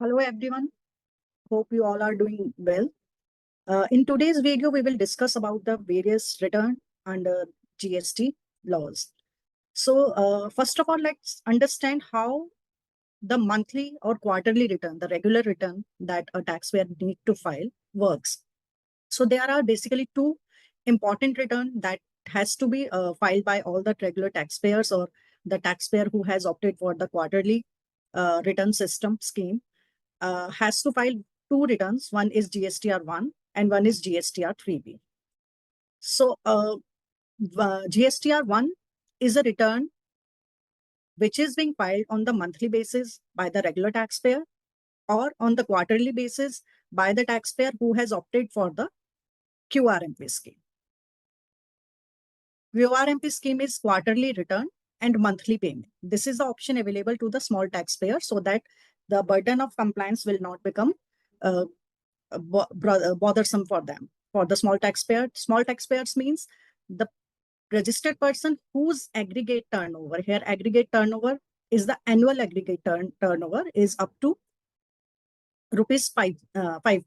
Hello everyone, hope you all are doing well. In today's video, we will discuss about the various return under GST laws. So first of all, let's understand how the monthly or quarterly return, the regular return that a taxpayer need to file works. So there are basically two important return that has to be filed by all the regular taxpayers or the taxpayer who has opted for the quarterly return system scheme has to file two returns. One is GSTR 1 and one is GSTR 3B. So GSTR 1 is a return which is being filed on the monthly basis by the regular taxpayer or on the quarterly basis by the taxpayer who has opted for the QRMP scheme. QRMP scheme is quarterly return and monthly payment. This is the option available to the small taxpayer so that the burden of compliance will not become bothersome for them. For the small taxpayers means the registered person whose aggregate turnover, here aggregate turnover is the annual aggregate turnover is up to rupees 5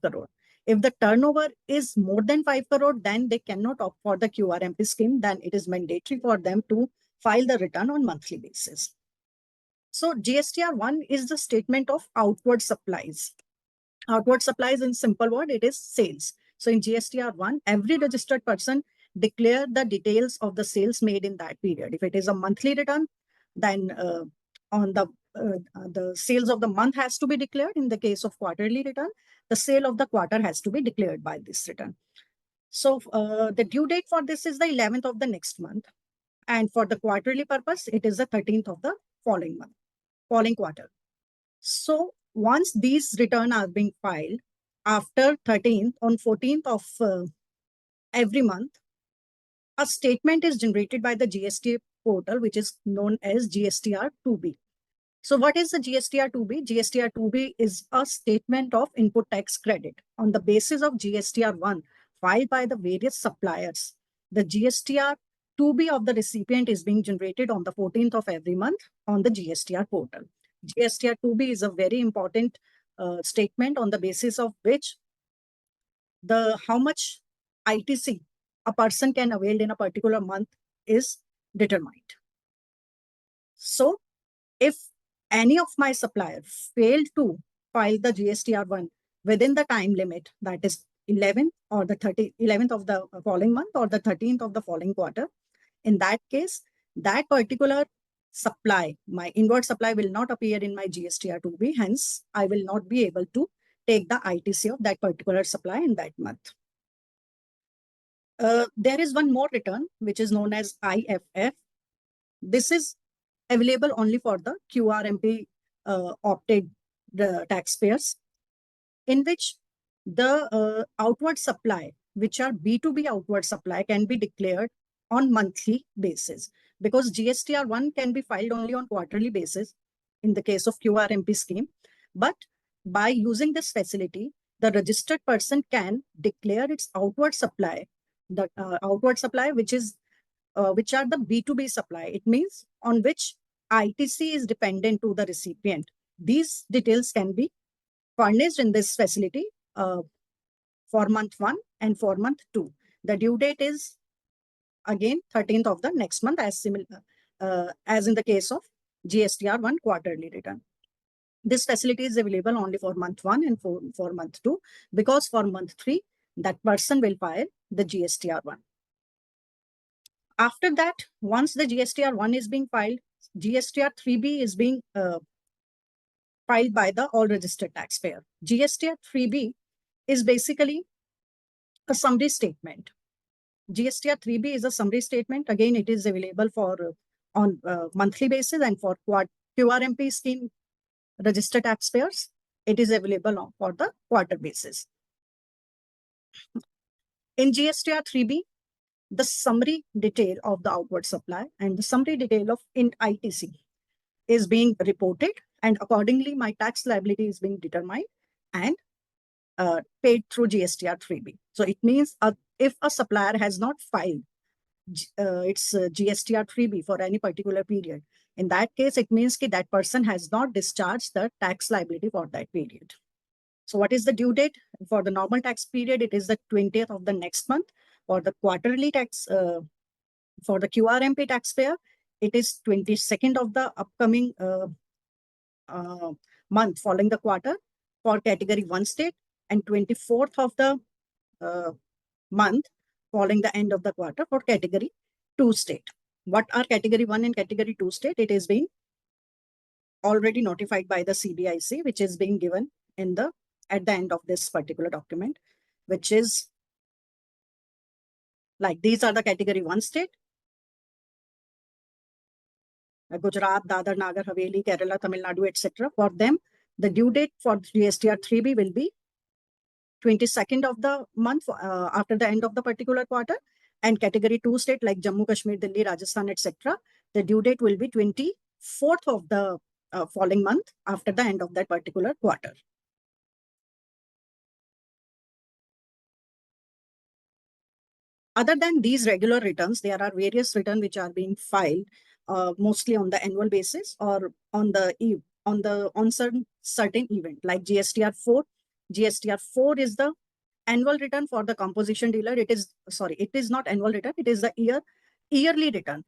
crore. If the turnover is more than 5 crore, then they cannot opt for the QRMP scheme. Then it is mandatory for them to file the return on monthly basis. So GSTR 1 is the statement of outward supplies. Outward supplies in simple word, it is sales. So in GSTR 1, every registered person declare the details of the sales made in that period. If it is a monthly return, then on the sales of the month has to be declared. In the case of quarterly return, the sale of the quarter has to be declared by this return. So the due date for this is the 11th of the next month. And for the quarterly purpose, it is the 13th of the following month, following quarter. So once these returns are being filed after 13th, on 14th of every month, a statement is generated by the GST portal, which is known as GSTR 2B. So what is the GSTR 2B? GSTR 2B is a statement of input tax credit on the basis of GSTR 1 filed by the various suppliers. The GSTR 2B of the recipient is being generated on the 14th of every month on the GSTR portal. GSTR 2B is a very important statement on the basis of which the how much ITC a person can avail in a particular month is determined. So if any of my suppliers failed to file the GSTR 1 within the time limit, that is 11th or the 11th of the following month or the 13th of the following quarter, in that case, that particular supply, my inward supply will not appear in my GSTR 2B. Hence, I will not be able to take the ITC of that particular supply in that month. There is one more return, which is known as IFF. This is available only for the QRMP opted taxpayers, in which the outward supply, which are B2B outward supply, can be declared on monthly basis, because GSTR 1 can be filed only on quarterly basis in the case of QRMP scheme. But by using this facility, the registered person can declare its outward supply, the outward supply, which are the B2B supply. It means on which ITC is dependent to the recipient. These details can be furnished in this facility for month 1 and for month 2. The due date is again 13th of the next month, as in the case of GSTR 1 quarterly return. This facility is available only for month 1 and for month 2, because for month 3, that person will file the GSTR 1. After that, once the GSTR 1 is being filed, GSTR 3B is being filed by the all registered taxpayer. GSTR 3B is basically a summary statement. GSTR 3B is a summary statement. Again, it is available for on monthly basis, and for QRMP scheme registered taxpayers, it is available for the quarter basis. In GSTR 3B, the summary detail of the outward supply and the summary detail of ITC is being reported, and accordingly, my tax liability is being determined and paid through GSTR 3B. So it means if a supplier has not filed its GSTR 3B for any particular period, In that case, it means that person has not discharged the tax liability for that period. So what is the due date? For the normal tax period, it is the 20th of the next month. For the quarterly tax, for the QRMP taxpayer, it is 22nd of the upcoming month following the quarter for category 1 state, and 24th of the month following the end of the quarter for category 2 state. What are category 1 and category 2 state? It is being already notified by the CBIC, which is being given in the at the end of this particular document, which is like these are the category 1 state: Gujarat, Dadar, Nagar Haveli, Kerala, Tamil Nadu, etc. For them, the due date for GSTR 3B will be 22nd of the month after the end of the particular quarter. And category 2 state like Jammu, Kashmir, Delhi, Rajasthan, etc. The due date will be 24th of the following month after the end of that particular quarter. Other than these regular returns, there are various returns which are being filed mostly on the annual basis or on certain event like GSTR 4. GSTR 4 is the annual return for the composition dealer. It is not annual return. It is the yearly return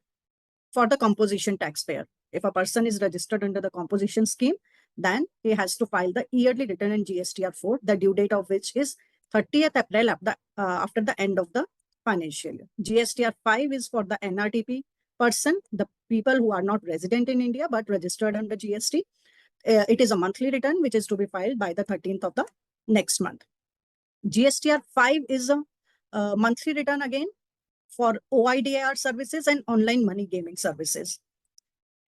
for the composition taxpayer. If a person is registered under the composition scheme, then he has to file the yearly return in GSTR 4, the due date of which is 30th April after the end of the financial year. GSTR 5 is for the NRTP person, the people who are not resident in India but registered under GST. It is a monthly return which is to be filed by the 13th of the next month. GSTR 5 is a monthly return again for OIDAR services and online money gaming services.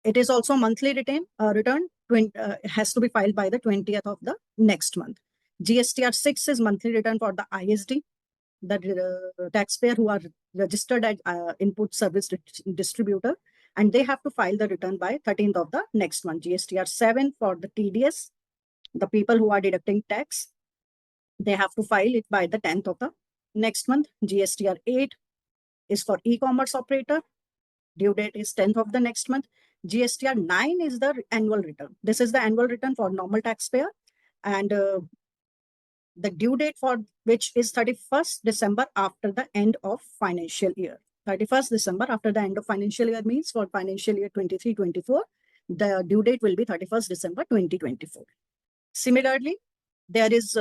It is also monthly return has to be filed by the 20th of the next month. GSTR 6 is monthly return for the ISD, the taxpayer who are registered as input service distributor, and they have to file the return by 13th of the next month. GSTR 7 for the TDS, the people who are deducting tax, they have to file it by the 10th of the next month. GSTR 8 is for e-commerce operator. Due date is 10th of the next month. GSTR 9 is the annual return. This is the annual return for normal taxpayer, and the due date for which is 31st December after the end of financial year. 31st December after the end of financial year means for financial year 23-24, the due date will be 31st December 2024. Similarly, there is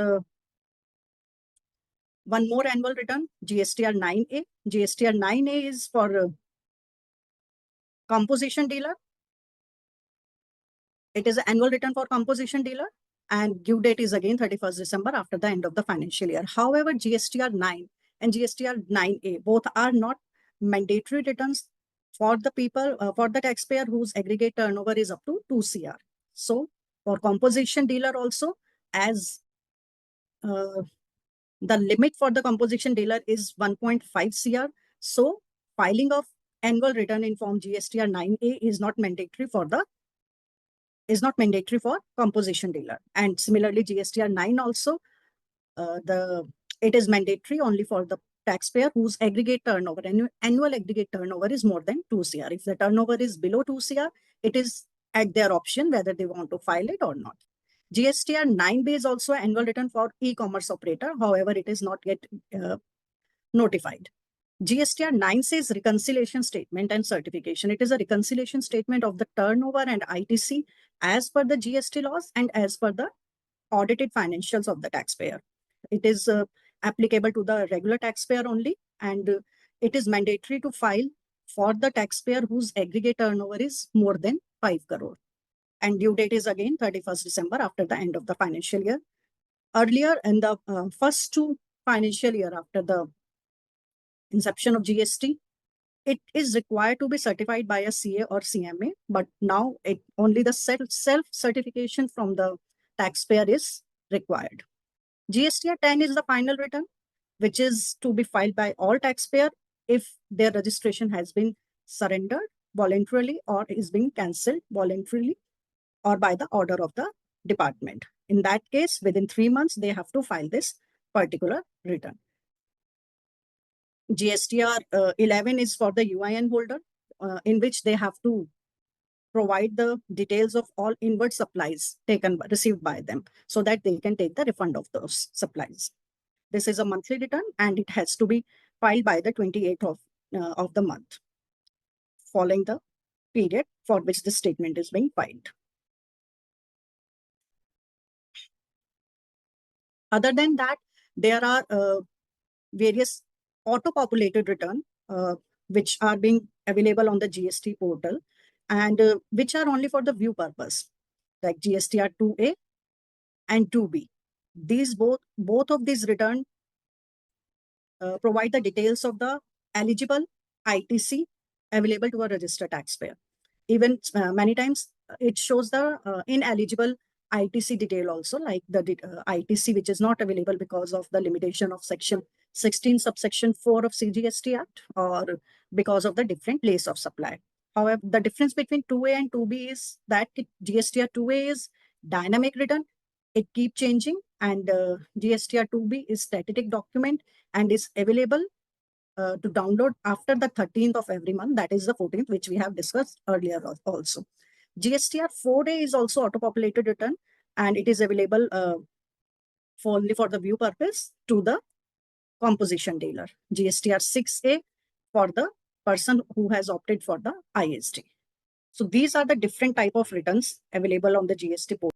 one more annual return, GSTR 9A. GSTR 9A is for composition dealer. It is an annual return for composition dealer, and due date is again 31st December after the end of the financial year. However, GSTR 9 and GSTR 9A both are not mandatory returns for the people, for the taxpayer whose aggregate turnover is up to 2 CR. So for composition dealer also, as the limit for the composition dealer is 1.5 CR. So filing of annual return in form GSTR 9A is not mandatory for composition dealer. And similarly, GSTR 9 also, it is mandatory only for the taxpayer whose aggregate turnover, annual aggregate turnover is more than 2 CR. If the turnover is below 2 CR, it is at their option whether they want to file it or not. GSTR 9B is also annual return for e-commerce operator. However, it is not yet notified. GSTR 9 says reconciliation statement and certification. It is a reconciliation statement of the turnover and ITC as per the GST laws and as per the audited financials of the taxpayer. It is applicable to the regular taxpayer only, and it is mandatory to file for the taxpayer whose aggregate turnover is more than 5 crore. And due date is again 31st December after the end of the financial year. Earlier, in the first 2 financial year after the inception of GST, it is required to be certified by a CA or CMA, but now only the self-certification from the taxpayer is required. GSTR 10 is the final return, which is to be filed by all taxpayer if their registration has been surrendered voluntarily or is being cancelled voluntarily or by the order of the department. In that case, within 3 months, they have to file this particular return. GSTR 11 is for the UIN holder, in which they have to provide the details of all inward supplies received by them so that they can take the refund of those supplies. This is a monthly return and it has to be filed by the 28th of the month following the period for which the statement is being filed. Other than that, there are various auto-populated return which are being available on the GST portal and which are only for the view purpose, like GSTR 2A and 2B. These both of these return provide the details of the eligible ITC available to a registered taxpayer. Even many times it shows the ineligible ITC detail also, like the ITC which is not available because of the limitation of section 16 subsection 4 of CGST Act or because of the different place of supply. However, the difference between 2A and 2B is that GSTR 2A is dynamic return. It keeps changing, and GSTR 2B is static document and is available to download after the 13th of every month, that is the 14th, which we have discussed earlier also. GSTR 4A is also auto-populated return, and it is available only for the view purpose to the composition dealer. GSTR 6A for the person who has opted for the ISD. So these are the different type of returns available on the GST portal.